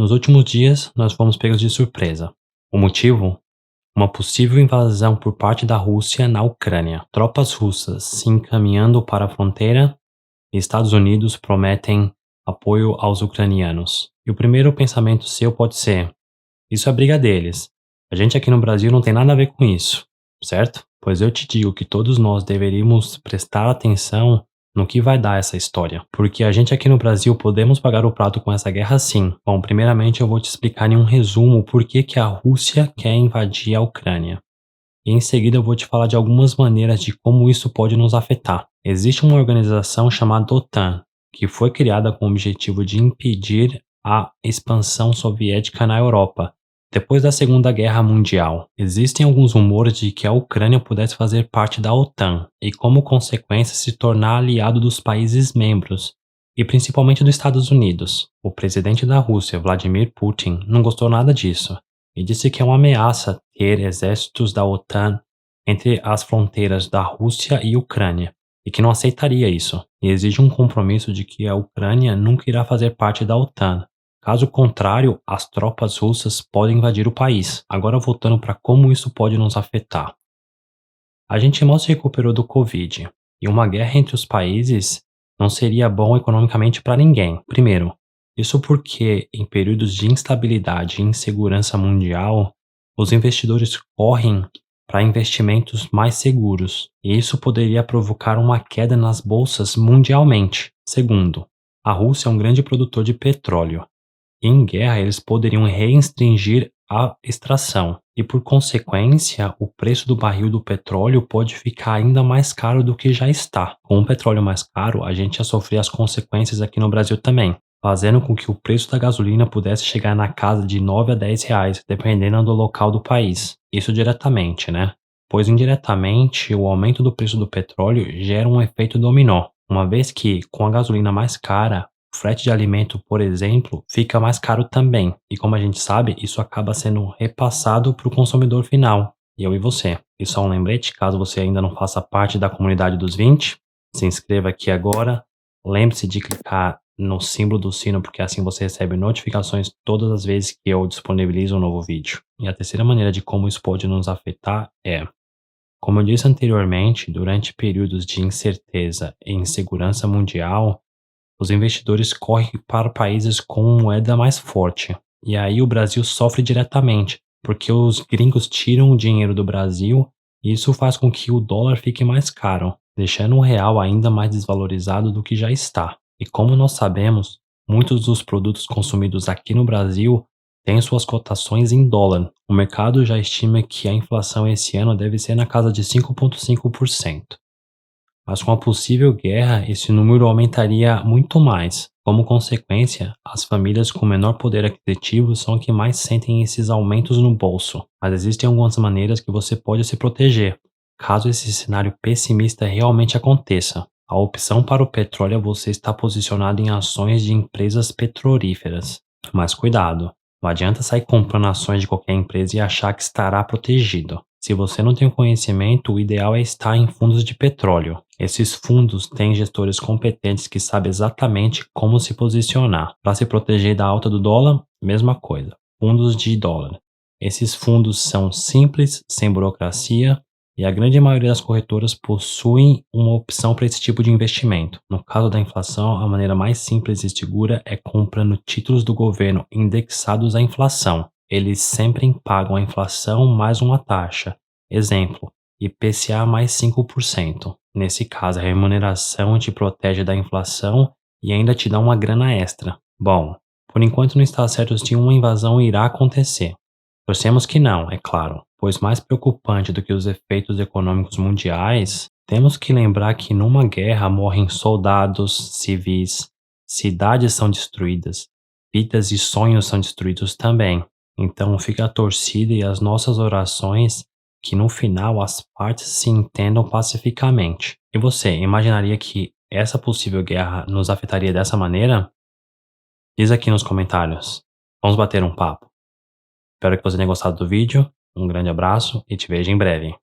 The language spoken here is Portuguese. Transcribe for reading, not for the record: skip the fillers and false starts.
Nos últimos dias, nós fomos pegos de surpresa. O motivo? Uma possível invasão por parte da Rússia na Ucrânia. Tropas russas se encaminhando para a fronteira e Estados Unidos prometem apoio aos ucranianos. E o primeiro pensamento seu pode ser: isso é briga deles. A gente aqui no Brasil não tem nada a ver com isso, certo? Pois eu te digo que todos nós deveríamos prestar atenção no que vai dar essa história. Porque a gente aqui no Brasil podemos pagar o prato com essa guerra sim. Bom, primeiramente eu vou te explicar em um resumo por que que a Rússia quer invadir a Ucrânia. E em seguida eu vou te falar de algumas maneiras de como isso pode nos afetar. Existe uma organização chamada OTAN, que foi criada com o objetivo de impedir a expansão soviética na Europa. Depois da Segunda Guerra Mundial, existem alguns rumores de que a Ucrânia pudesse fazer parte da OTAN e, como consequência, se tornar aliado dos países membros, e principalmente dos Estados Unidos. O presidente da Rússia, Vladimir Putin, não gostou nada disso e disse que é uma ameaça ter exércitos da OTAN entre as fronteiras da Rússia e Ucrânia, e que não aceitaria isso, e exige um compromisso de que a Ucrânia nunca irá fazer parte da OTAN. Caso contrário, as tropas russas podem invadir o país. Agora voltando para como isso pode nos afetar. A gente mal se recuperou do Covid, e uma guerra entre os países não seria bom economicamente para ninguém. Primeiro, isso porque em períodos de instabilidade e insegurança mundial, os investidores correm para investimentos mais seguros, e isso poderia provocar uma queda nas bolsas mundialmente. Segundo, a Rússia é um grande produtor de petróleo. Em guerra, eles poderiam restringir a extração e, por consequência, o preço do barril do petróleo pode ficar ainda mais caro do que já está. Com o petróleo mais caro, a gente ia sofrer as consequências aqui no Brasil também, fazendo com que o preço da gasolina pudesse chegar na casa de 9 a 10 reais, dependendo do local do país. Isso diretamente, né? Pois indiretamente, o aumento do preço do petróleo gera um efeito dominó, uma vez que, com a gasolina mais cara, o frete de alimento, por exemplo, fica mais caro também. E como a gente sabe, isso acaba sendo repassado para o consumidor final, eu e você. E só um lembrete, caso você ainda não faça parte da comunidade dos 20, se inscreva aqui agora. Lembre-se de clicar no símbolo do sino, porque assim você recebe notificações todas as vezes que eu disponibilizo um novo vídeo. E a terceira maneira de como isso pode nos afetar é: como eu disse anteriormente, durante períodos de incerteza e insegurança mundial, os investidores correm para países com moeda mais forte. E aí o Brasil sofre diretamente, porque os gringos tiram o dinheiro do Brasil e isso faz com que o dólar fique mais caro, deixando o real ainda mais desvalorizado do que já está. E como nós sabemos, muitos dos produtos consumidos aqui no Brasil têm suas cotações em dólar. O mercado já estima que a inflação esse ano deve ser na casa de 5,5%. Mas com a possível guerra, esse número aumentaria muito mais. Como consequência, as famílias com menor poder aquisitivo são as que mais sentem esses aumentos no bolso. Mas existem algumas maneiras que você pode se proteger, caso esse cenário pessimista realmente aconteça. A opção para o petróleo é você estar posicionado em ações de empresas petrolíferas. Mas cuidado, não adianta sair comprando ações de qualquer empresa e achar que estará protegido. Se você não tem o conhecimento, o ideal é estar em fundos de petróleo. Esses fundos têm gestores competentes que sabem exatamente como se posicionar. Para se proteger da alta do dólar, mesma coisa. Fundos de dólar. Esses fundos são simples, sem burocracia, e a grande maioria das corretoras possuem uma opção para esse tipo de investimento. No caso da inflação, a maneira mais simples e segura é comprando títulos do governo indexados à inflação. Eles sempre pagam a inflação mais uma taxa. Exemplo, IPCA mais 5%. Nesse caso, a remuneração te protege da inflação e ainda te dá uma grana extra. Bom, por enquanto não está certo se uma invasão irá acontecer. Torcemos que não, é claro, pois mais preocupante do que os efeitos econômicos mundiais, temos que lembrar que numa guerra morrem soldados, civis, cidades são destruídas, vidas e sonhos são destruídos também. Então fica a torcida e as nossas orações que no final as partes se entendam pacificamente. E você, imaginaria que essa possível guerra nos afetaria dessa maneira? Diz aqui nos comentários. Vamos bater um papo. Espero que você tenha gostado do vídeo. Um grande abraço e te vejo em breve.